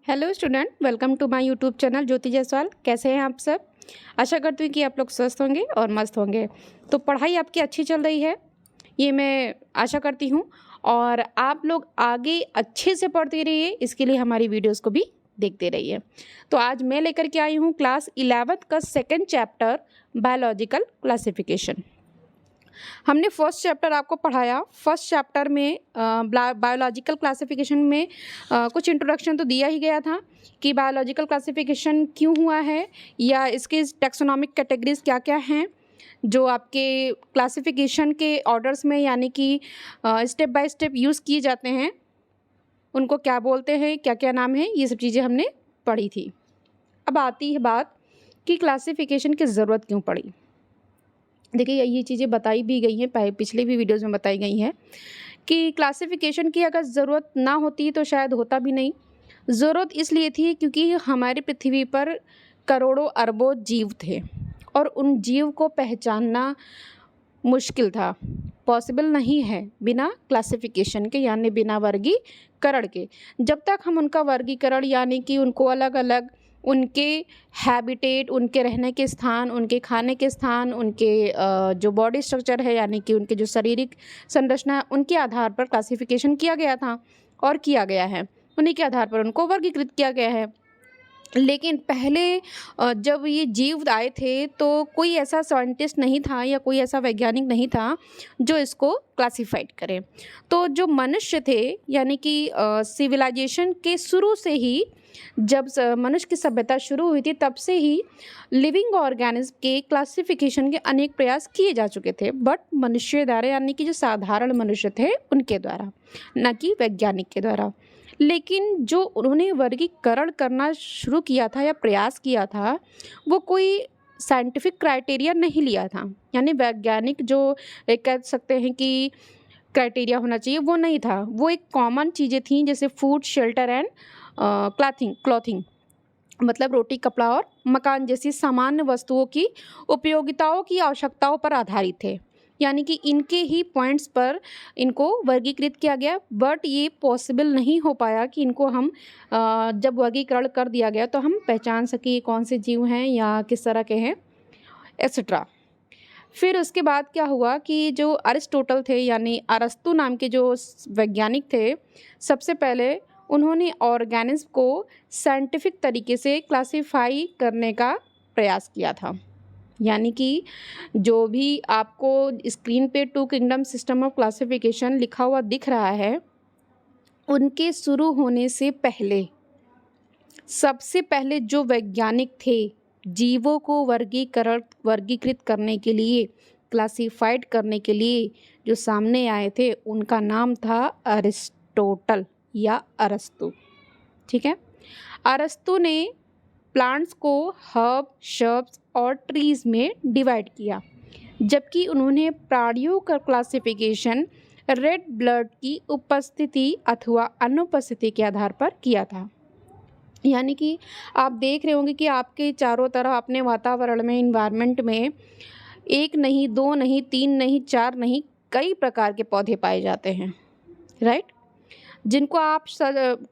Hello student, welcome to my YouTube channel Jyoti Jaiswal. कैसे हैं आप सब? आशा करती हूँ कि आप लोग स्वस्थ होंगे और मस्त होंगे। तो पढ़ाई आपकी अच्छी चल रही है, ये मैं आशा करती हूँ, और आप लोग आगे अच्छे से पढ़ते रहिए। इसके लिए हमारी वीडियोस को भी देखते रहिए। तो आज मैं लेकर के आई हूँ क्लास 11th का सेकेंड चैप्टर बायोलॉजिकल क्लासिफिकेशन। हमने फर्स्ट चैप्टर आपको पढ़ाया। फर्स्ट चैप्टर में बायोलॉजिकल क्लासिफिकेशन में कुछ इंट्रोडक्शन तो दिया ही गया था कि बायोलॉजिकल क्लासिफिकेशन क्यों हुआ है या इसके टैक्सोनॉमिक कैटेगरीज क्या क्या हैं जो आपके क्लासिफिकेशन के ऑर्डर्स में यानी कि स्टेप बाय स्टेप यूज़ किए जाते हैं, उनको क्या बोलते हैं, क्या क्या नाम है, ये सब चीज़ें हमने पढ़ी थी। अब आती है बात कि क्लासिफिकेशन की ज़रूरत क्यों पड़ी। देखिए, ये चीज़ें बताई भी गई हैं, पिछले भी वीडियोज़ में बताई गई हैं कि क्लासिफिकेशन की अगर ज़रूरत ना होती तो शायद होता भी नहीं। ज़रूरत इसलिए थी क्योंकि हमारी पृथ्वी पर करोड़ों अरबों जीव थे और उन जीव को पहचानना मुश्किल था, पॉसिबल नहीं है बिना क्लासिफिकेशन के, यानी बिना वर्गीकरण के। जब तक हम उनका वर्गीकरण यानी कि उनको अलग अलग उनके हैबिटेट, उनके रहने के स्थान, उनके खाने के स्थान, उनके जो बॉडी स्ट्रक्चर है यानी कि उनके जो शारीरिक संरचना है, उनके आधार पर क्लासिफिकेशन किया गया था और किया गया है। उन्हीं के आधार पर उनको वर्गीकृत किया गया है। लेकिन पहले जब ये जीव आए थे तो कोई ऐसा साइंटिस्ट नहीं था या कोई ऐसा वैज्ञानिक नहीं था जो इसको क्लासिफाइड करे। तो जो मनुष्य थे यानी कि सिविलाइजेशन के शुरू से ही, जब मनुष्य की सभ्यता शुरू हुई थी तब से ही लिविंग ऑर्गेनिज्म के क्लासिफिकेशन के अनेक प्रयास किए जा चुके थे, बट मनुष्य द्वारा यानी कि जो साधारण मनुष्य थे उनके द्वारा, न कि वैज्ञानिक के द्वारा। लेकिन जो उन्होंने वर्गीकरण करना शुरू किया था या प्रयास किया था, वो कोई साइंटिफिक क्राइटेरिया नहीं लिया था, यानी वैज्ञानिक जो एक कह सकते हैं कि क्राइटेरिया होना चाहिए वो नहीं था। वो एक कॉमन चीज़ें थीं जैसे फूड, शेल्टर एंड क्लॉथिंग, मतलब रोटी, कपड़ा और मकान जैसी सामान्य वस्तुओं की उपयोगिताओं की आवश्यकताओं पर आधारित थे, यानी कि इनके ही पॉइंट्स पर इनको वर्गीकृत किया गया। बट ये पॉसिबल नहीं हो पाया कि इनको हम जब वर्गीकरण कर दिया गया तो हम पहचान सके कौन से जीव हैं या किस तरह के हैं, एक्सेट्रा। फिर उसके बाद क्या हुआ कि जो अरिस्टोटल थे यानी अरस्तु नाम के जो वैज्ञानिक थे, सबसे पहले उन्होंने ऑर्गेनिज्म को साइंटिफिक तरीके से क्लासिफाई करने का प्रयास किया था। यानी कि जो भी आपको स्क्रीन पे 2 किंगडम सिस्टम ऑफ क्लासिफिकेशन लिखा हुआ दिख रहा है, उनके शुरू होने से पहले सबसे पहले जो वैज्ञानिक थे जीवों को वर्गीकृत करने के लिए, क्लासिफाइड करने के लिए जो सामने आए थे, उनका नाम था अरिस्टोटल या अरस्तु। ठीक है, अरस्तु ने प्लांट्स को हर्ब, शर्ब्स और ट्रीज में डिवाइड किया, जबकि उन्होंने प्राणियों का क्लासिफिकेशन रेड ब्लड की उपस्थिति अथवा अनुपस्थिति के आधार पर किया था। यानी कि आप देख रहे होंगे कि आपके चारों तरफ अपने वातावरण में, इन्वायरमेंट में एक नहीं, दो नहीं, तीन नहीं, चार नहीं, कई प्रकार के पौधे पाए जाते हैं, राइट, जिनको आप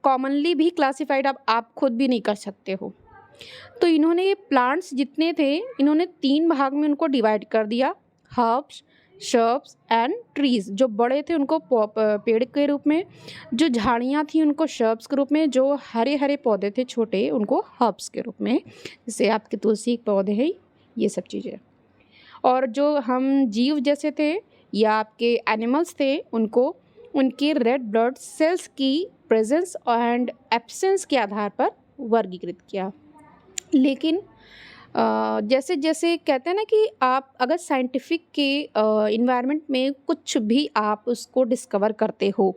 कॉमनली भी क्लासिफाइड आप खुद भी नहीं कर सकते हो। तो इन्होंने ये प्लांट्स जितने थे, इन्होंने 3 भाग में उनको डिवाइड कर दिया, हर्ब्स, शर्ब्स एंड ट्रीज। जो बड़े थे उनको पेड़ के रूप में, जो झाड़ियाँ थी उनको शर्ब्स के रूप में, जो हरे हरे पौधे थे छोटे उनको हर्ब्स के रूप में, जैसे आपके तुलसी के पौधे हैं, ये सब चीज़ें। और जो हम जीव जैसे थे या आपके एनिमल्स थे, उनको उनके रेड ब्लड सेल्स की प्रेजेंस एंड एब्सेंस के आधार पर वर्गीकृत किया। लेकिन जैसे जैसे कहते हैं ना कि आप अगर साइंटिफिक के इन्वायरमेंट में कुछ भी आप उसको डिस्कवर करते हो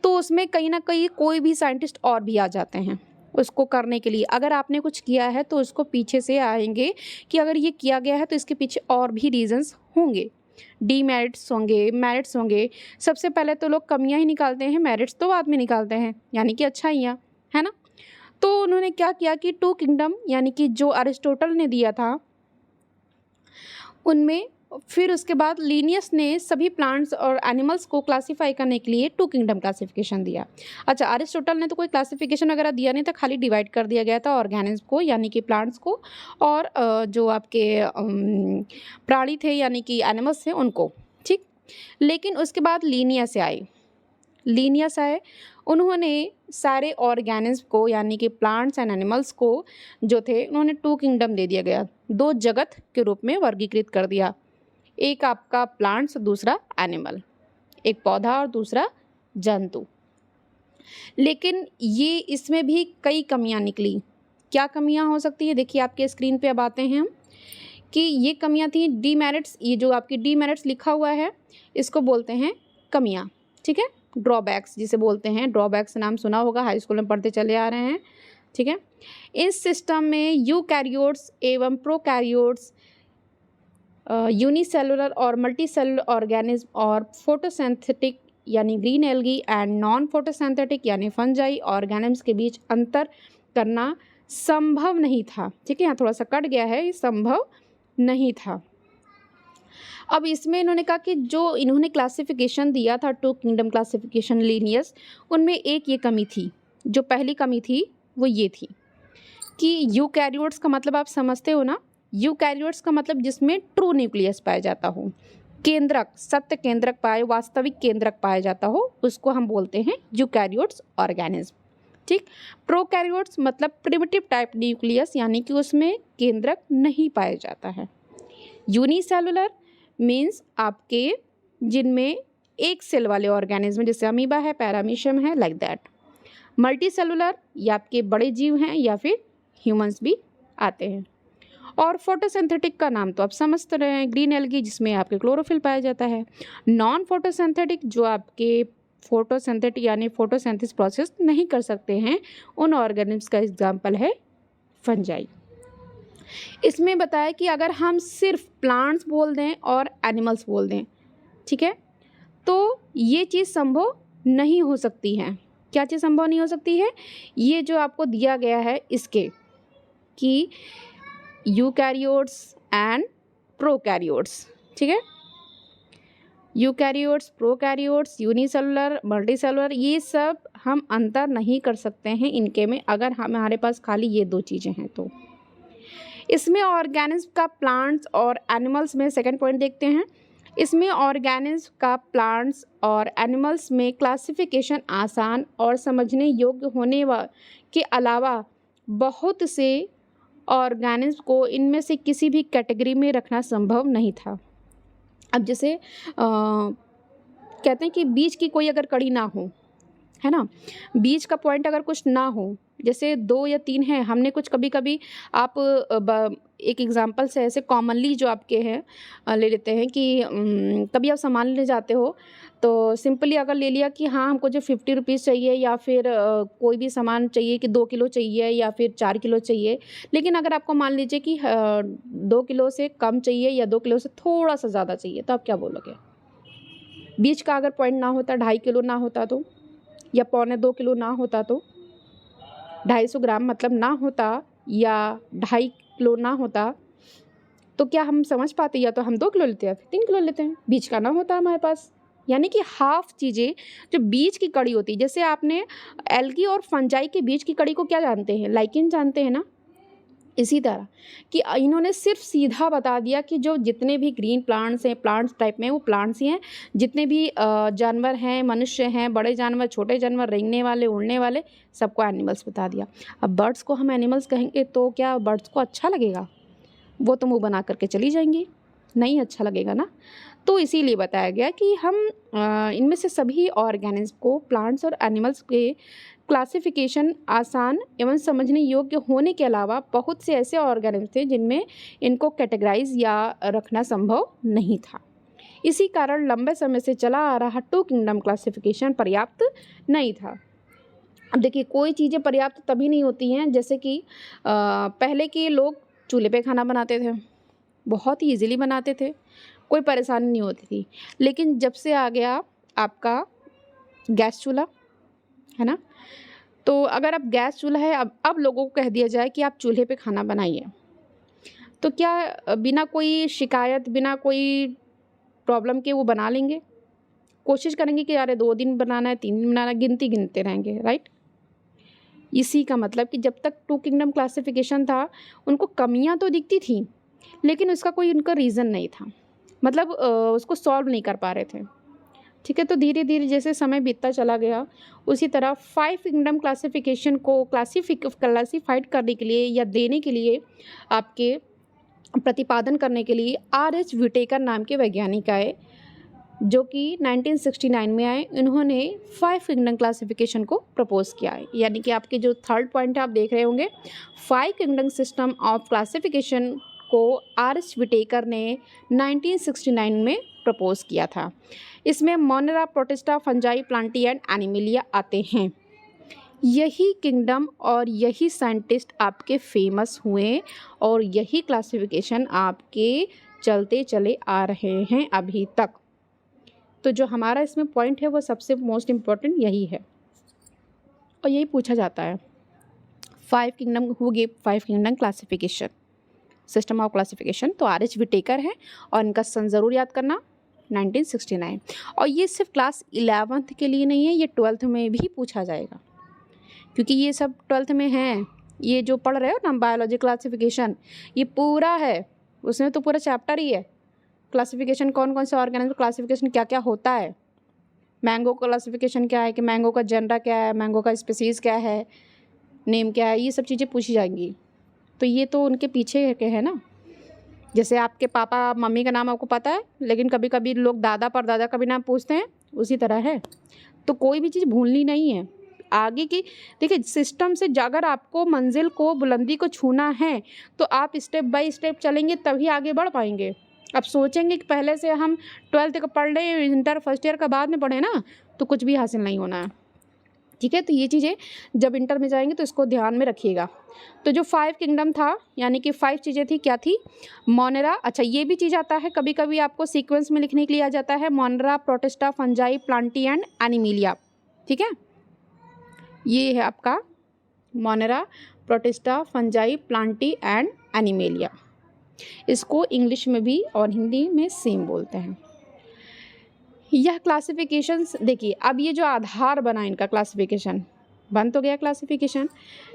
तो उसमें कहीं ना कहीं कोई भी साइंटिस्ट और भी आ जाते हैं उसको करने के लिए। अगर आपने कुछ किया है तो उसको पीछे से आएंगे कि अगर ये किया गया है तो इसके पीछे और भी रीजंस होंगे, डीमेरिट्स होंगे, मेरिट्स होंगे। सबसे पहले तो लोग कमियां ही निकालते हैं, मेरिट्स तो बाद में निकालते हैं, यानी कि अच्छाइयाँ, है ना। तो उन्होंने क्या किया कि 2 किंगडम यानी कि जो अरिस्टोटल ने दिया था, उनमें फिर उसके बाद लिनियस ने सभी प्लांट्स और एनिमल्स को क्लासिफाई करने के लिए 2 किंगडम क्लासिफिकेशन दिया। अच्छा, अरिस्टोटल ने तो कोई क्लासिफिकेशन वगैरह दिया नहीं था, खाली डिवाइड कर दिया गया था ऑर्गेनिज्म को यानी कि प्लांट्स को, और जो आपके प्राणी थे यानी कि एनिमल्स थे उनको, ठीक। लेकिन उसके बाद लीनियस आए, उन्होंने सारे ऑर्गेनिज्म को यानी कि प्लांट्स एंड एनिमल्स को जो थे उन्होंने 2 किंगडम दे दिया गया, 2 जगत के रूप में वर्गीकृत कर दिया। एक आपका प्लांट्स, दूसरा एनिमल, एक पौधा और दूसरा जंतु। लेकिन ये इसमें भी कई कमियां निकली। क्या कमियां हो सकती है, देखिए आपके स्क्रीन पे अब आते हैं हम कि ये कमियां थी डीमेरिट्स। ये जो आपकी डीमेरिट्स लिखा हुआ है इसको बोलते हैं कमियां, ठीक है। ड्रॉबैक्स जिसे बोलते हैं, ड्रॉबैक्स नाम सुना होगा, हाई स्कूल में पढ़ते चले आ रहे हैं, ठीक है। इस सिस्टम में यूकैरियोट्स एवं प्रोकैरियोट्स, यूनिसेलुलर और मल्टीसेलुलर ऑर्गेनिज्म और फोटोसिंथेटिक यानी green algae and non photosynthetic यानी फंजाई ऑर्गेनिज्म के बीच अंतर करना संभव नहीं था, ठीक है। यहाँ थोड़ा सा कट गया है, ये संभव नहीं था। अब इसमें इन्होंने कहा कि जो इन्होंने क्लासिफिकेशन दिया था 2 किंगडम क्लासिफिकेशन लीनियस, उनमें एक ये कमी थी। जो पहली कमी थी वो ये थी कि यूकैरियोट्स का मतलब आप समझते हो ना, यूकैरियोट्स का मतलब जिसमें ट्रू न्यूक्लियस पाया जाता हो, केंद्रक, सत्य केंद्रक पाए, वास्तविक केंद्रक पाया जाता हो, उसको हम बोलते हैं यूकैरियोट्स ऑर्गेनिज्म, ठीक। प्रोकैरियोट्स मतलब प्रिमिटिव टाइप न्यूक्लियस यानी कि उसमें केंद्रक नहीं पाया जाता है। यूनिसेलुलर मीन्स आपके जिनमें एक सेल वाले ऑर्गेनिज्म, जैसे अमीबा है, पैरामीशियम है, लाइक दैट। मल्टी सेलुलर या आपके बड़े जीव हैं या फिर ह्यूमंस भी आते हैं। और फोटोसिंथेटिक का नाम तो आप समझते रहे हैं, ग्रीन एल्गी जिसमें आपके क्लोरोफिल पाया जाता है। नॉन फोटोसिंथेटिक जो आपके फोटोसिंथेटिक यानी फोटोसिंथेसिस प्रोसेस नहीं कर सकते हैं, उन ऑर्गेनिज्म का एग्जाम्पल है फंजाई। इसमें बताया कि अगर हम सिर्फ प्लांट्स बोल दें और एनिमल्स बोल दें, ठीक है, तो ये चीज़ संभव नहीं हो सकती है। क्या चीज़ संभव नहीं हो सकती है, ये जो आपको दिया गया है इसके कि यूकैरियोट्स एंड प्रोकैरियोट्स, ठीक है, यूकैरियोट्स, प्रोकैरियोट्स, यूनिसेलुलर, मल्टीसेलुलर, ये सब हम अंतर नहीं कर सकते हैं इनके में, अगर हमारे पास खाली ये 2 चीज़ें हैं तो। इसमें ऑर्गेनिज्म का प्लांट्स और एनिमल्स में सेकंड पॉइंट देखते हैं। इसमें ऑर्गेनिज्म का प्लांट्स और एनिमल्स में क्लासिफिकेशन आसान और समझने योग्य होने के अलावा बहुत से ऑर्गेनिज्म को इनमें से किसी भी कैटेगरी में रखना संभव नहीं था। अब जैसे कहते हैं कि बीच की कोई अगर कड़ी ना हो, है ना, बीच का पॉइंट अगर कुछ ना हो, जैसे 2 या 3 हैं, हमने कुछ कभी कभी आप एक एग्जांपल से ऐसे कॉमनली जो आपके हैं ले लेते हैं कि कभी आप सामान ले जाते हो तो सिंपली अगर ले लिया कि हाँ हमको जो 50 रुपीज़ चाहिए या फिर कोई भी सामान चाहिए कि 2 किलो चाहिए या फिर 4 किलो चाहिए, लेकिन अगर आपको मान लीजिए कि 2 किलो से कम चाहिए या 2 किलो से थोड़ा सा ज़्यादा चाहिए, तो आप क्या बोलोगे? बीच का अगर पॉइंट ना होता, 2.5 किलो ना होता तो, या 1.25 किलो ना होता तो, 250 ग्राम मतलब ना होता या 2.5 किलो ना होता, तो क्या हम समझ पाते? या तो हम 2 किलो लेते हैं या फिर 3 किलो लेते हैं, बीच का ना होता हमारे पास। यानी कि हाफ चीज़ें जो बीच की कड़ी होती है, जैसे आपने एल्गी और फंजाई के बीच की कड़ी को क्या जानते हैं? लाइकेन जानते हैं ना। इसी तरह कि इन्होंने सिर्फ सीधा बता दिया कि जो जितने भी ग्रीन प्लांट्स हैं, प्लांट्स टाइप में, वो प्लांट्स ही हैं। जितने भी जानवर हैं, मनुष्य हैं, बड़े जानवर, छोटे जानवर, रेंगने वाले, उड़ने वाले, सबको एनिमल्स बता दिया। अब बर्ड्स को हम एनिमल्स कहेंगे तो क्या बर्ड्स को अच्छा लगेगा? वो तो मुँह बना करके चली जाएंगी, नहीं अच्छा लगेगा ना। तो इसीलिए बताया गया कि हम इनमें से सभी ऑर्गेनिज्म को, प्लांट्स और एनिमल्स के क्लासिफिकेशन आसान एवं समझने योग्य होने के अलावा बहुत से ऐसे ऑर्गेनिज्म थे जिनमें इनको कैटेगराइज या रखना संभव नहीं था। इसी कारण लंबे समय से चला आ रहा 2 किंगडम क्लासिफिकेशन पर्याप्त नहीं था। अब देखिए, कोई चीज़ें पर्याप्त तभी नहीं होती हैं, जैसे कि पहले के लोग चूल्हे पे खाना बनाते थे, बहुत ही ईजिली बनाते थे, कोई परेशानी नहीं होती थी। लेकिन जब से आ गया आपका गैस चूल्हा, है ना, तो अगर अब गैस चूल्हा है, अब लोगों को कह दिया जाए कि आप चूल्हे पे खाना बनाइए, तो क्या बिना कोई शिकायत, बिना कोई प्रॉब्लम के वो बना लेंगे? कोशिश करेंगे कि अरे 2 दिन बनाना है, 3 दिन बनाना है, गिनते रहेंगे, राइट? इसी का मतलब कि जब तक टू किंगडम क्लासिफिकेशन था, उनको कमियां तो दिखती थी, लेकिन उसका कोई उनका रीज़न नहीं था, मतलब उसको सॉल्व नहीं कर पा रहे थे। ठीक है, तो धीरे धीरे जैसे समय बीतता चला गया, उसी तरह 5 किंगडम क्लासिफिकेशन को क्लासीफाइड करने के लिए या देने के लिए, आपके प्रतिपादन करने के लिए R.H. विटेकर नाम के वैज्ञानिक आए, जो कि 1969 में आए। इन्होंने 5 किंगडम क्लासिफिकेशन को प्रपोज किया है, यानी कि आपके जो थर्ड पॉइंट आप देख रहे होंगे, 5 किंगडम सिस्टम ऑफ क्लासिफिकेशन को R.H. विटेकर ने 1969 में प्रपोज किया था। इसमें Monera, protista, fungi, Plantae and Animalia आते हैं। यही किंगडम और यही साइंटिस्ट आपके फेमस हुए और यही क्लासिफिकेशन आपके चलते चले आ रहे हैं अभी तक। तो जो हमारा इसमें पॉइंट है वो सबसे मोस्ट इम्पॉर्टेंट यही है, और यही पूछा जाता है। 5 kingdom, who give 5 kingdom classification, system of classification, तो R.H. विटेकर है, और इनका सन ज़रूर याद करना, 1969। और ये सिर्फ क्लास 11th के लिए नहीं है, ये 12th में भी पूछा जाएगा, क्योंकि ये सब 12th में हैं। ये जो पढ़ रहे हो ना बायोलॉजी क्लासिफिकेशन, ये पूरा है, उसमें तो पूरा चैप्टर ही है। क्लासिफिकेशन कौन कौन से ऑर्गेनिज्म क्लासिफिकेशन क्या क्या होता है, मैंगो क्लासिफिकेशन क्या है, कि मैंगो का जेनरा क्या है, मैंगो का स्पीसीज़ क्या है, नेम क्या है, ये सब चीज़ें पूछी जाएंगी। तो ये तो उनके पीछे के है ना। जैसे आपके पापा मम्मी का नाम आपको पता है, लेकिन कभी कभी लोग दादा परदादा का भी नाम पूछते हैं, उसी तरह है। तो कोई भी चीज़ भूलनी नहीं है आगे की। देखिए, सिस्टम से अगर आपको मंजिल को, बुलंदी को छूना है, तो आप स्टेप बाय स्टेप चलेंगे, तभी आगे बढ़ पाएंगे। अब सोचेंगे कि पहले से हम 12th का पढ़ लें, इंटर फर्स्ट ईयर का बाद में पढ़े ना, तो कुछ भी हासिल नहीं होना है। ठीक है, तो ये चीज़ें जब इंटर में जाएंगे तो इसको ध्यान में रखिएगा। तो जो 5 किंगडम था, यानी कि 5 चीज़ें थी, क्या थी? मोनेरा, अच्छा ये भी चीज़ आता है, कभी कभी आपको सीक्वेंस में लिखने के लिए आ जाता है, Monera, protista, fungi, Plantae and Animalia. ठीक है, ये है आपका Monera, protista, fungi, Plantae and Animalia. इसको इंग्लिश में भी और हिंदी में सेम बोलते हैं। यह क्लासिफिकेशंस देखिए, अब ये जो आधार बना इनका क्लासिफिकेशन, बन तो गया क्लासिफिकेशन,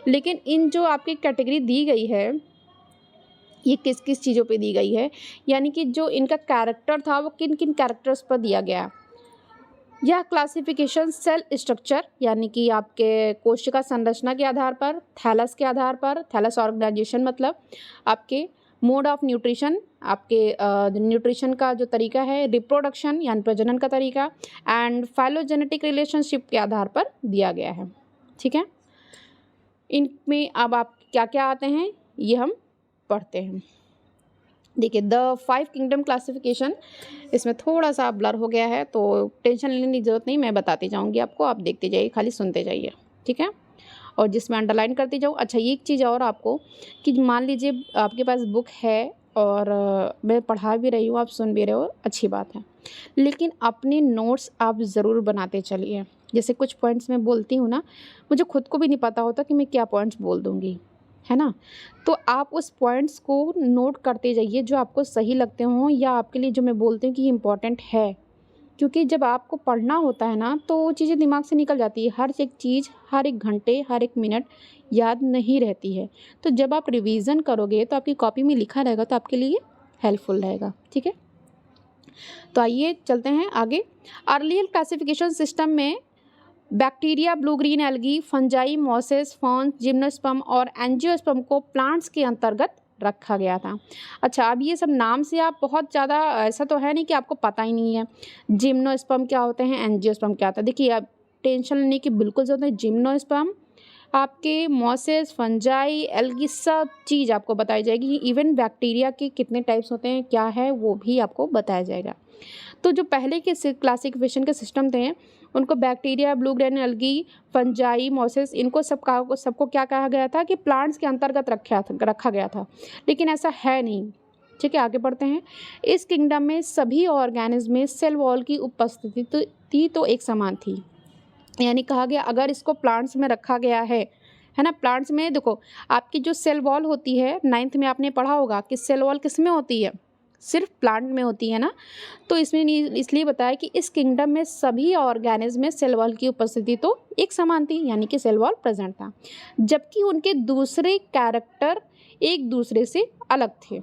लेकिन इन जो आपकी कैटेगरी दी गई है, ये किस किस चीज़ों पे दी गई है, यानी कि जो इनका कैरेक्टर था वो किन किन कैरेक्टर्स पर दिया गया। यह क्लासिफिकेशन सेल स्ट्रक्चर, यानी कि आपके कोशिका संरचना के आधार पर, थैलस के आधार पर, थैलस ऑर्गेनाइजेशन मतलब आपके मोड ऑफ न्यूट्रिशन, आपके न्यूट्रिशन का जो तरीका है, रिप्रोडक्शन यानी प्रजनन का तरीका, एंड फाइलोजेनेटिक रिलेशनशिप के आधार पर दिया गया है। ठीक है, इनमें अब आप क्या क्या आते हैं ये हम पढ़ते हैं। देखिए, द 5 किंगडम क्लासिफिकेशन, इसमें थोड़ा सा ब्लर हो गया है, तो टेंशन लेने की ज़रूरत नहीं, मैं बताती जाऊँगी आपको, आप देखते जाइए, खाली सुनते जाइए। ठीक है, और जिसमें अंडरलाइन करती जाऊँ। अच्छा, ये एक चीज़ और आपको, कि मान लीजिए आपके पास बुक है और मैं पढ़ा भी रही हूँ, आप सुन भी रहे हो, अच्छी बात है, लेकिन अपने नोट्स आप ज़रूर बनाते चलिए। जैसे कुछ पॉइंट्स मैं बोलती हूँ ना, मुझे खुद को भी नहीं पता होता कि मैं क्या पॉइंट्स बोल दूँगी, है ना। तो आप उस पॉइंट्स को नोट करते जाइए जो आपको सही लगते हों, या आपके लिए जो मैं बोलती हूँ कि ये इम्पॉर्टेंट है। क्योंकि जब आपको पढ़ना होता है ना, तो वो चीज़ें दिमाग से निकल जाती है। हर एक चीज़, हर एक घंटे, हर एक मिनट याद नहीं रहती है। तो जब आप रिवीजन करोगे तो आपकी कॉपी में लिखा रहेगा, तो आपके लिए हेल्पफुल रहेगा। ठीक है, तो आइए चलते हैं आगे। अर्लियर क्लासिफिकेशन सिस्टम में bacteria, blue green algae, fungi, mosses, fern, gymnosperm और एंजियोस्पर्म को प्लांट्स के अंतर्गत रखा गया था। अच्छा, अब ये सब नाम से आप बहुत ज़्यादा, ऐसा तो है नहीं कि आपको पता ही नहीं है जिम्नोस्पर्म क्या होते हैं, एंजियोस्पर्म क्या होता है। देखिए, अब टेंशन लेने की बिल्कुल ज़रूरत नहीं। जिम्नोस्पर्म आपके मॉसेस, फंजाई, एल्गी, सब चीज़ आपको बताई जाएगी। इवन बैक्टीरिया के कितने टाइप्स होते हैं, क्या है, वो भी आपको बताया जाएगा। तो जो पहले के क्लासिफिकेशन के सिस्टम थे, उनको bacteria, blue grain algae, fungi, mosses, इनको सबको क्या कहा गया था कि प्लांट्स के अंतर्गत रखा गया था, लेकिन ऐसा है नहीं। ठीक है, आगे बढ़ते हैं। इस किंगडम में सभी ऑर्गेनिज्म में सेल वॉल की उपस्थिति तो एक समान थी, यानी कहा गया अगर इसको प्लांट्स में रखा गया है, है ना। प्लांट्स में देखो आपकी जो सेल वॉल होती है, 9th में आपने पढ़ा होगा कि सेल वॉल किस में होती है, सिर्फ प्लांट में होती है ना। तो इसमें इसलिए बताया कि इस किंगडम में सभी ऑर्गेनिज्म में सेल वॉल की उपस्थिति तो एक समान थी, यानी कि सेल वॉल प्रेजेंट था, जबकि उनके दूसरे कैरेक्टर एक दूसरे से अलग थे।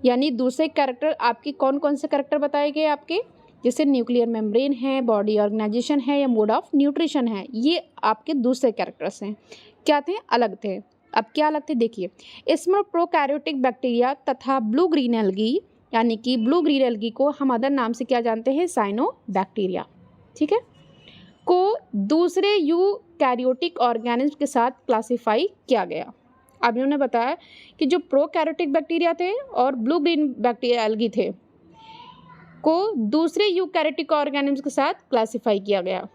यानी दूसरे कैरेक्टर आपके कौन कौन से कैरेक्टर बताए गए आपके, जैसे न्यूक्लियर मेम्ब्रेन है, बॉडी ऑर्गेनाइजेशन है या मोड ऑफ न्यूट्रिशन है, ये आपके दूसरे कैरेक्टर्स हैं। क्या थे, अलग थे। अब क्या अलग थे देखिए, इसमें प्रोकैरियोटिक बैक्टीरिया तथा ब्लू ग्रीन एल्गी, यानी कि ब्लू ग्रीन एल्गी को हम अदर नाम से क्या जानते हैं, साइनोबैक्टीरिया, ठीक है, को दूसरे यूकैरियोटिक ऑर्गेनिज्म के साथ क्लासिफाई किया गया। अब इन्होंने बताया कि जो प्रोकैरियोटिक बैक्टीरिया थे और ब्लू ग्रीन बैक्टीरिया एल्गी थे को दूसरे यूकैरियोटिक ऑर्गेनिज्म के साथ क्लासिफाई किया गया।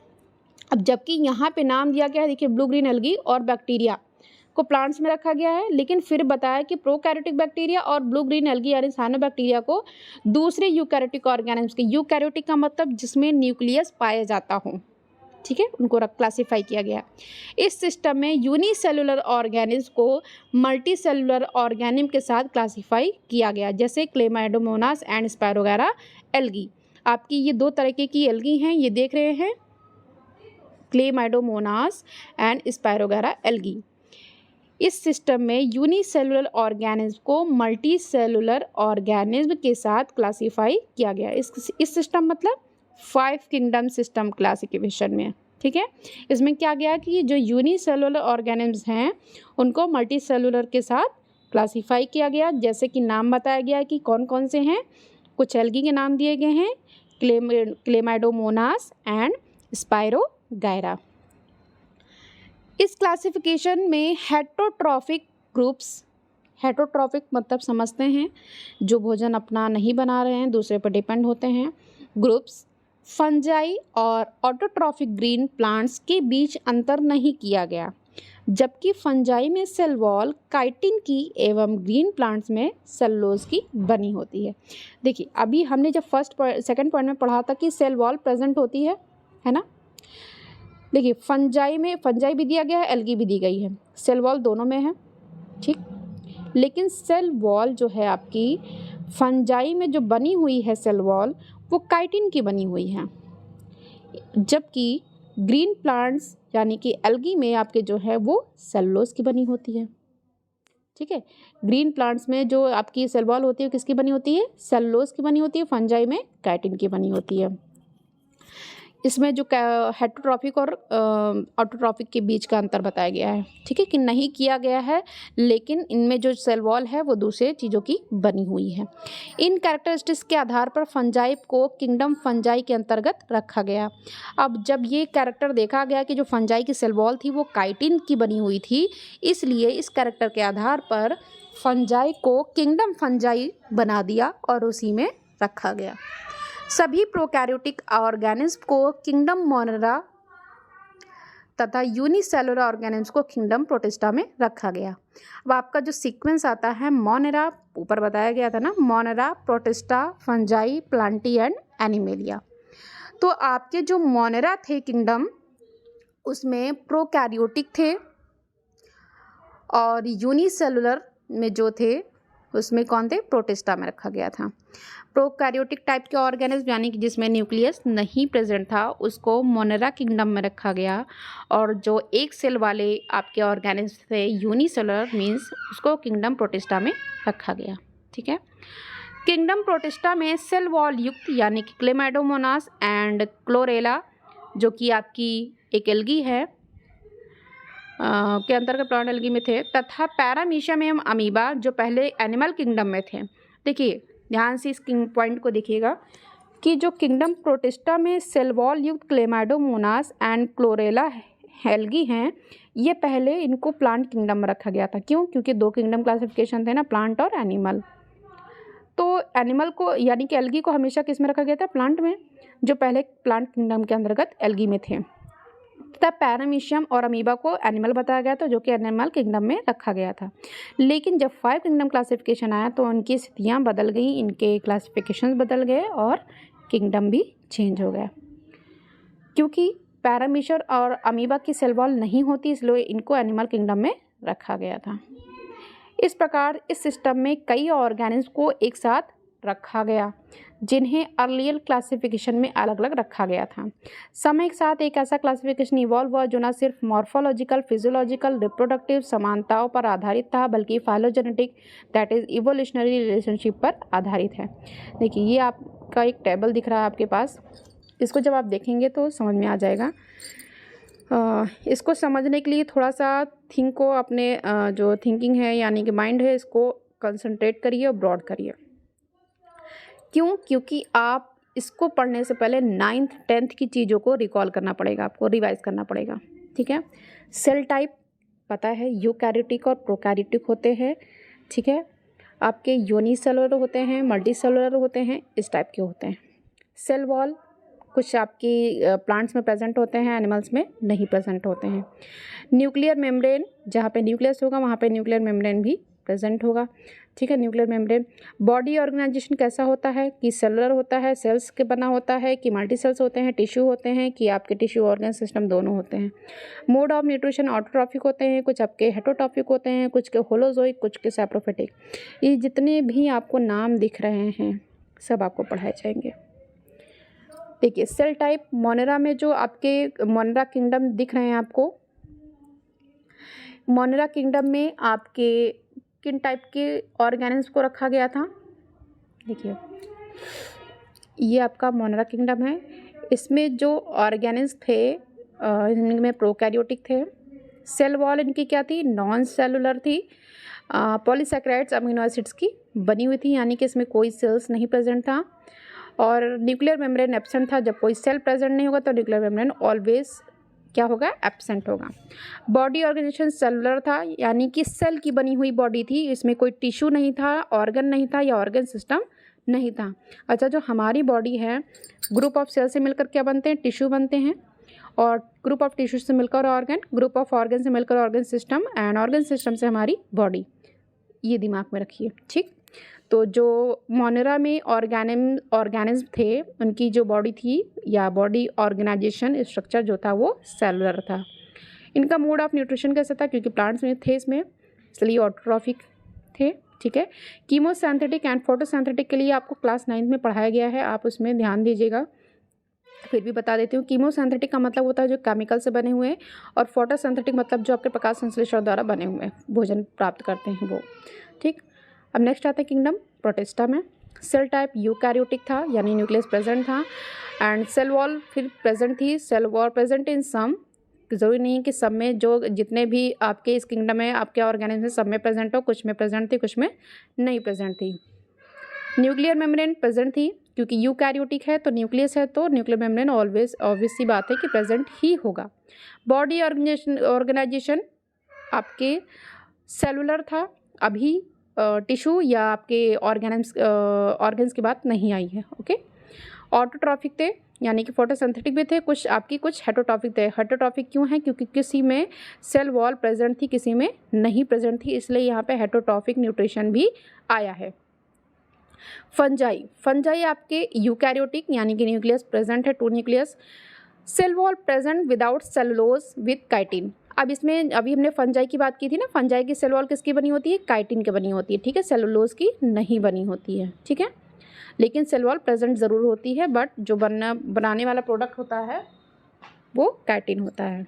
अब जबकि यहाँ पे नाम दिया गया है, देखिए ब्लू ग्रीन एल्गी और बैक्टीरिया को प्लांट्स में रखा गया है, लेकिन फिर बताया कि प्रोकैरियोटिक बैक्टीरिया और ब्लू ग्रीन एल्गी यानी साइनोबैक्टीरिया को दूसरे यूकैरियोटिक ऑर्गेनिज्म के, यूकैरियोटिक का मतलब जिसमें न्यूक्लियस पाया जाता हो, ठीक है, उनको क्लासिफाई किया गया। इस सिस्टम में यूनिसेलुलर ऑर्गेनिज्म को मल्टी सेलुलर ऑर्गेनिज्म के साथ क्लासिफाई किया गया, जैसे क्लेमाइडोमोनास एंड स्पायरोगैरा एल्गी। आपकी ये दो तरीके की एल्गी हैं, ये देख रहे हैं, क्लेमाइडोमोनास एंड स्पायरोगैरा एल्गी। इस सिस्टम में यूनिसेलुलर ऑर्गेनिज्म को मल्टी सेलुलर ऑर्गेनिज्म के साथ क्लासिफाई किया गया। इस सिस्टम मतलब 5 किंगडम सिस्टम क्लासिफिकेशन में, ठीक है। इसमें क्या गया कि जो यूनिसेलुलर ऑर्गेनिज्म हैं उनको मल्टी सेलुलर के साथ क्लासिफाई किया गया, जैसे कि नाम बताया गया कि कौन कौन से हैं। कुछ एल्गी के नाम दिए गए हैं, क्लेमाइडोमोनास एंड स्पायरोगैरा। इस क्लासिफिकेशन में हेटरोट्रॉफिक ग्रुप्स, हेटरोट्रॉफिक मतलब समझते हैं जो भोजन अपना नहीं बना रहे हैं, दूसरे पर डिपेंड होते हैं, ग्रुप्स, फंजाई और ऑटोट्रॉफिक ग्रीन प्लांट्स के बीच अंतर नहीं किया गया, जबकि फंजाई में सेल वॉल काइटिन की एवं ग्रीन प्लांट्स में सेलुलोज की बनी होती है। देखिए अभी हमने जब सेकंड पॉइंट में पढ़ा था कि सेल वॉल प्रेजेंट होती है ना। देखिए फंजाई में, फंजाई भी दिया गया है, एल्गी भी दी गई है, सेल वॉल दोनों में है, ठीक। लेकिन सेल वॉल जो है आपकी फंजाई में जो बनी हुई है सेल वॉल, वो काइटिन की बनी हुई है, जबकि ग्रीन प्लांट्स यानी कि एल्गी में आपके जो है वो सेलुलोज की बनी होती है, ठीक है। ग्रीन प्लांट्स में जो आपकी सेल वॉल होती है किसकी बनी होती है, सेलुलोज की बनी होती है, फंजाई में काइटिन की बनी होती है। इसमें जो हेटरोट्रॉफिक और ऑटोट्रॉफिक के बीच का अंतर बताया गया है, ठीक है, कि नहीं किया गया है, लेकिन इनमें जो सेल वॉल है वो दूसरे चीज़ों की बनी हुई है। इन कैरेक्टरिस्टिक्स के आधार पर फंजाई को किंगडम फंजाई के अंतर्गत रखा गया। अब जब ये कैरेक्टर देखा गया कि जो फंजाई की सेल वॉल थी वो काइटिन की बनी हुई थी, इसलिए इस कैरेक्टर के आधार पर फंजाई को किंगडम फंजाई बना दिया और उसी में रखा गया। सभी प्रोकैरियोटिक ऑर्गेनिज्म को किंगडम मोनेरा तथा यूनिसेलुलर ऑर्गेनिज्म को किंगडम प्रोटिस्टा में रखा गया। अब आपका जो सीक्वेंस आता है, मोनेरा ऊपर बताया गया था ना, Monera, protista, fungi, Plantae and animalia. तो आपके जो मोनेरा थे किंगडम, उसमें प्रोकैरियोटिक थे और यूनिसेलुलर में जो थे उसमें कौन थे, प्रोटिस्टा में रखा गया था। प्रोकैरियोटिक टाइप के ऑर्गेनिज्म यानी कि जिसमें न्यूक्लियस नहीं प्रेजेंट था उसको मोनेरा किंगडम में रखा गया, और जो एक सेल वाले आपके ऑर्गेनिज्म थे यूनिसेलुलर मींस उसको किंगडम प्रोटिस्टा में रखा गया, ठीक है। किंगडम प्रोटिस्टा में सेल वॉल युक्त यानी कि क्लेमाइडोमोनास एंड क्लोरेला जो कि आपकी एक एल्गी है के अंतर्गत प्लांट एल्गी में थे, तथा पैरामीशियम एवं अमीबा जो पहले एनिमल किंगडम में थे। देखिए ध्यान से इस पॉइंट को देखिएगा कि जो किंगडम प्रोटिस्टा में सेल वॉल युक्त क्लेमाइडोमोनास एंड क्लोरेला एल्गी हैं, ये पहले इनको प्लांट किंगडम में रखा गया था। क्यों? क्योंकि 2 किंगडम क्लासिफिकेशन थे ना, प्लांट और एनिमल। तो एनिमल को यानी कि एल्गी को हमेशा किस में रखा गया था, प्लांट में, जो पहले प्लांट किंगडम के अंतर्गत एल्गी में थे। तथा पैरामीशियम और अमीबा को एनिमल बताया गया था जो कि एनिमल किंगडम में रखा गया था। लेकिन जब 5 किंगडम क्लासिफिकेशन आया तो उनकी स्थितियाँ बदल गई, इनके क्लासिफिकेशन बदल गए और किंगडम भी चेंज हो गया, क्योंकि पैरामीटर और अमीबा की सेल वॉल नहीं होती, इसलिए इनको एनिमल किंगडम में रखा गया था। इस प्रकार इस सिस्टम में कई ऑर्गेनिज्म को एक साथ रखा गया जिन्हें अर्लियर क्लासिफिकेशन में अलग अलग रखा गया था। समय के साथ एक ऐसा क्लासिफिकेशन इवॉल्व हुआ जो न सिर्फ मॉर्फोलॉजिकल, फिजियोलॉजिकल, रिप्रोडक्टिव समानताओं पर आधारित था बल्कि phylogenetic that is evolutionary relationship पर आधारित है। देखिए ये आपका एक टेबल दिख रहा है आपके पास, इसको जब आप देखेंगे तो समझ में आ जाएगा। इसको समझने के लिए थोड़ा सा थिंक को अपने जो थिंकिंग है यानी कि माइंड है इसको कंसंट्रेट करिए और ब्रॉड करिए। क्यों? क्योंकि आप इसको पढ़ने से पहले 9th 10th की चीज़ों को रिकॉल करना पड़ेगा, आपको रिवाइज करना पड़ेगा। ठीक है, सेल टाइप पता है यूकैरियोटिक और प्रोकैरियोटिक होते हैं। ठीक है, आपके यूनिसेलुलर होते हैं, मल्टीसेलुलर होते हैं, इस टाइप के होते हैं। सेल वॉल कुछ आपकी प्लांट्स में प्रेजेंट होते हैं, एनिमल्स में नहीं प्रेजेंट होते हैं। न्यूक्लियर मेम्ब्रेन, जहाँ पे न्यूक्लियस होगा वहाँ पे न्यूक्लियर मेम्ब्रेन भी प्रेजेंट होगा। ठीक है, न्यूक्लियर मेम्ब्रेन। बॉडी ऑर्गेनाइजेशन कैसा होता है कि सेलुलर होता है, सेल्स के बना होता है कि मल्टी सेल्स होते हैं, टिश्यू होते हैं कि आपके टिश्यू ऑर्गन सिस्टम दोनों होते हैं। मोड ऑफ न्यूट्रिशन ऑटोट्रॉफिक होते हैं, कुछ आपके हेटरोट्रॉफिक होते हैं, कुछ के होलोजोइक, कुछ के सैप्रोफिटिक। ये जितने भी आपको नाम दिख रहे हैं सब आपको पढ़ाए जाएंगे। देखिए सेल टाइप मोनेरा में जो आपके मोनेरा किंगडम दिख रहे हैं आपको, मोनेरा किंगडम में आपके किन टाइप के ऑर्गेनिज्म को रखा गया था। देखिए ये आपका मोनेरा किंगडम है, इसमें जो ऑर्गेनिज्म थे इनमें प्रोकैरियोटिक थे। सेल वॉल इनकी क्या थी? नॉन सेलुलर थी, पॉलीसैकेराइड्स अमीनो एसिड्स की बनी हुई थी, यानी कि इसमें कोई सेल्स नहीं प्रेजेंट था। और न्यूक्लियर मेम्ब्रेन एब्सेंट था। जब कोई सेल प्रेजेंट नहीं होगा तो न्यूक्लियर मेम्ब्रेन ऑलवेज क्या होगा? एब्सेंट होगा। बॉडी ऑर्गेनाइजेशन सेलुलर था, यानी कि सेल की बनी हुई बॉडी थी, इसमें कोई टिश्यू नहीं था, ऑर्गन नहीं था या ऑर्गन सिस्टम नहीं था। अच्छा, जो हमारी बॉडी है ग्रुप ऑफ सेल से मिलकर क्या बनते हैं? टिश्यू बनते हैं, और ग्रुप ऑफ टिश्यू से मिलकर ऑर्गन, ग्रुप ऑफ ऑर्गन से मिलकर organ system, and organ system से हमारी बॉडी। ये दिमाग में रखिए। ठीक, तो जो मोनेरा में ऑर्गेनिज्म थे उनकी जो बॉडी थी या बॉडी ऑर्गेनाइजेशन स्ट्रक्चर जो था वो सेलुलर था। इनका मोड ऑफ न्यूट्रिशन कैसा था? क्योंकि प्लांट्स में थे इसमें, इसलिए ऑटोट्रॉफिक थे। ठीक है, कीमोसिंथेटिक एंड फोटोसिंथेटिक के लिए आपको क्लास 9th में पढ़ाया गया है, आप उसमें ध्यान दीजिएगा। फिर भी बता देती हूँ, कीमोसिंथेटिक का मतलब होता है जो केमिकल से बने हुए हैं, और फोटोसिंथेटिक मतलब जो आपके प्रकाश संश्लेषण द्वारा बने हुए हैं, भोजन प्राप्त करते हैं वो। ठीक, अब नेक्स्ट आता है किंगडम प्रोटिस्टा में। सेल टाइप यूकैरियोटिक था, यानी न्यूक्लियस प्रेजेंट था, एंड सेल वॉल फिर प्रेजेंट थी। सेल वॉल प्रेजेंट इन सम, ज़रूरी नहीं कि सब में, जो जितने भी आपके इस किंगडम में आपके ऑर्गेनिज्म सब में प्रेजेंट हो, कुछ में प्रेजेंट थी, कुछ में नहीं प्रेजेंट थी। न्यूक्लियर मेम्ब्रेन प्रेजेंट थी, क्योंकि यूकैरियोटिक है तो न्यूक्लियस है तो न्यूक्लियर मेम्ब्रेन ऑलवेज ऑब्वियस सी बात है कि प्रेजेंट ही होगा। बॉडी ऑर्गेनाइजेशन आपके सेलुलर था, अभी टिश्यू या आपके ऑर्गन्स की बात नहीं आई है। ओके, ऑटोट्रॉफिक थे, यानी कि फोटोसिंथेटिक भी थे, कुछ आपकी कुछ हेटरोट्रॉफिक थे। हेटरोट्रॉफिक क्यों है? क्योंकि किसी में सेल वॉल प्रेजेंट थी, किसी में नहीं प्रेजेंट थी, इसलिए यहाँ पे हेटरोट्रॉफिक न्यूट्रिशन भी आया है। फंजाई आपके यूकैरियोटिक, यानी कि न्यूक्लियस प्रेजेंट है, 2 nucleus. Cell wall present without cellulose with chitin. अब इसमें अभी हमने फंजाई की बात की थी ना, फंजाई की सेल वॉल किसकी बनी होती है? काइटिन की बनी होती है। ठीक है, सेलुलोज की नहीं बनी होती है। ठीक है, लेकिन सेल वॉल प्रेजेंट ज़रूर होती है, बट जो बनाने वाला प्रोडक्ट होता है वो काइटिन होता है।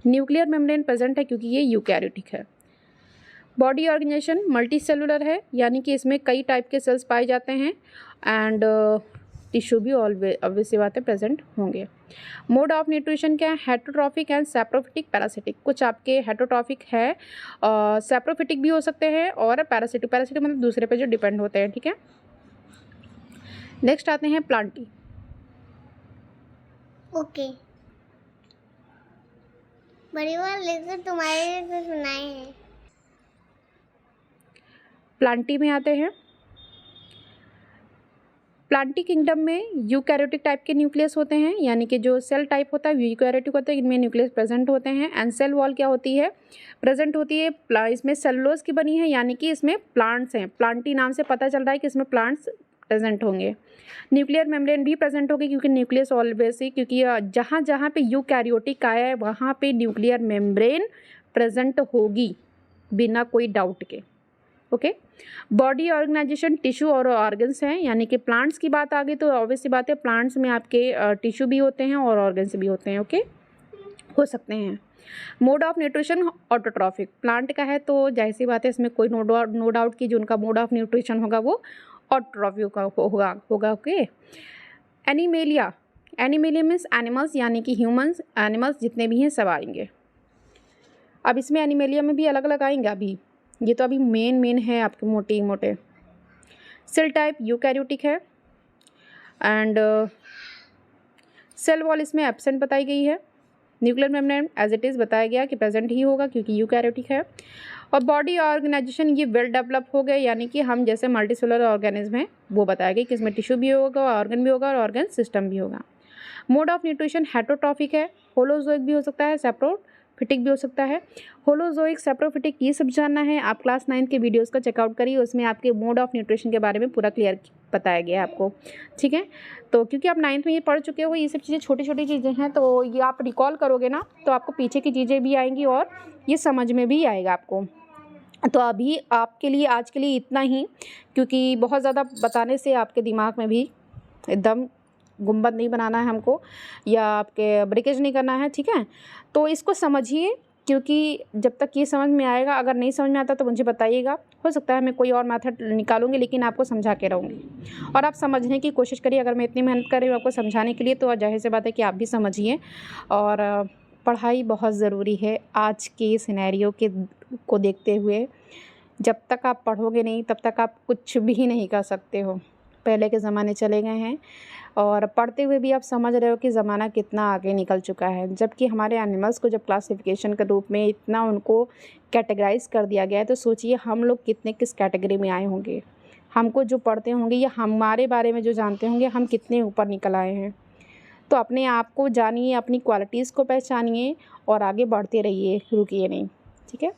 न्यूक्लियर मेम्ब्रेन प्रेजेंट है क्योंकि ये यूकैरियोटिक है। बॉडी ऑर्गेनाइजेशन मल्टी सेलुलर है, यानी कि इसमें कई टाइप के सेल्स पाए जाते हैं, एंड टिश्यू भी ऑब्वियस बातें प्रेजेंट होंगे। मोड ऑफ न्यूट्रिशन क्या है? Heterotrophic and saprophytic parasitic. कुछ आपके हेटरोट्रॉफिक है, सैप्रोफिटिक भी हो सकते हैं, और पैरासिटिक मतलब दूसरे पे जो डिपेंड होते हैं। ठीक है, नेक्स्ट आते हैं प्लांटी। ओके, बड़ी बार लेकर तुम्हारे लिए कुछ सुनाए हैं। प्लांटी में आते हैं। प्लांटी किंगडम में यूकैरियोटिक टाइप के न्यूक्लियस होते हैं, यानी कि जो सेल टाइप होता है यूकैरियोटिक होता है, इनमें न्यूक्लियस प्रेजेंट होते हैं। एंड सेल वॉल क्या होती है? प्रेजेंट होती है। इसमें सेलुलोज की बनी है, यानी कि इसमें प्लांट्स हैं। प्लांटी नाम से पता चल रहा है कि इसमें प्लांट्स प्रेजेंट होंगे। न्यूक्लियर मेम्ब्रेन भी प्रेजेंट होगी क्योंकि न्यूक्लियस ऑलवेज ही, क्योंकि जहाँ जहाँ पे यूकैरियोटिक आया है वहाँ पे न्यूक्लियर मेम्ब्रेन प्रेजेंट होगी बिना कोई डाउट के। ओके, बॉडी ऑर्गेनाइजेशन टिश्यू और ऑर्गन्स हैं, यानी कि प्लांट्स की बात आ गई तो ऑब्वियस सी बात है प्लांट्स में आपके टिश्यू भी होते हैं और ऑर्गन्स भी होते हैं। ओके, हो सकते हैं। Mode of nutrition autotrophic plant का है तो जाहिर सी बात है इसमें कोई नो डाउट कि जो उनका मोड ऑफ न्यूट्रिशन होगा वो ऑटोट्रॉफिक का होगा। Okay, animalia, animalia means animals, यानी कि ह्यूमंस, एनिमल्स जितने भी हैं सब आएंगे। अब इसमें एनिमेलिया में भी अलग अलग आएंगे, अभी ये तो अभी मेन है आपके मोटे। सेल टाइप यूकैरियोटिक है एंड सेल वॉल इसमें एब्सेंट बताई गई है। Nuclear membrane as it is बताया गया कि प्रेजेंट ही होगा क्योंकि यूकैरियोटिक है। और बॉडी ऑर्गेनाइजेशन ये वेल डेवलप हो गए, यानी कि हम जैसे मल्टीसेलुलर ऑर्गेनिज्म हैं वो बताया गया कि इसमें टिश्यू भी होगा, ऑर्गन भी होगा और ऑर्गन सिस्टम भी होगा। मोड ऑफ न्यूट्रिशन हेटरोट्रॉफिक है, होलोजोइक भी हो सकता है, सेप्रोफिटिक भी हो सकता है। होलोजोइक, सेप्रोफिटिक ये सब जानना है आप क्लास 9 के वीडियोस का चेकआउट करिए, उसमें आपके मोड ऑफ न्यूट्रिशन के बारे में पूरा क्लियर बताया गया है आपको। ठीक है, तो क्योंकि आप 9th में ये पढ़ चुके हो, ये सब चीज़ें छोटी छोटी चीज़ें हैं तो ये आप रिकॉल करोगे ना तो आपको पीछे की चीज़ें भी आएंगी और ये समझ में भी आएगा आपको। तो अभी आपके लिए आज के लिए इतना ही, क्योंकि बहुत ज़्यादा बताने से आपके दिमाग में भी एकदम गुंबद नहीं बनाना है हमको या आपके ब्रेकेज नहीं करना है। ठीक है, तो इसको समझिए, क्योंकि जब तक ये समझ में आएगा, अगर नहीं समझ में आता तो मुझे बताइएगा, हो सकता है मैं कोई और मेथड निकालूंगी, लेकिन आपको समझा के रहूँगी और आप समझने की कोशिश करिए। अगर मैं इतनी मेहनत कर रही हूँ आपको समझाने के लिए तो जाहिर सी बात है कि आप भी समझिए। और पढ़ाई बहुत ज़रूरी है आज के सिनेरियो को देखते हुए। जब तक आप पढ़ोगे नहीं तब तक आप कुछ भी नहीं कर सकते हो। पहले के ज़माने चले गए हैं और पढ़ते हुए भी आप समझ रहे हो कि ज़माना कितना आगे निकल चुका है। जबकि हमारे एनिमल्स को जब क्लासिफिकेशन के रूप में इतना उनको कैटेगराइज कर दिया गया है तो सोचिए हम लोग कितने किस कैटेगरी में आए होंगे। हमको जो पढ़ते होंगे या हमारे बारे में जो जानते होंगे हम कितने ऊपर निकल आए हैं। तो अपने आप को जानिए, अपनी क्वालिटीज़ को पहचानिए और आगे बढ़ते रहिए, रुकिए नहीं। ठीक है,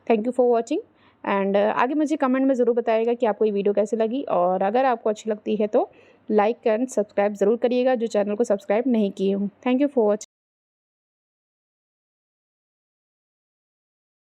thank you for watching and आगे मुझे कमेंट में ज़रूर बताइएगा कि आपको ये वीडियो कैसी लगी, और अगर आपको अच्छी लगती है तो लाइक एंड सब्सक्राइब ज़रूर करिएगा जो चैनल को सब्सक्राइब नहीं किए हों। Thank you for watching.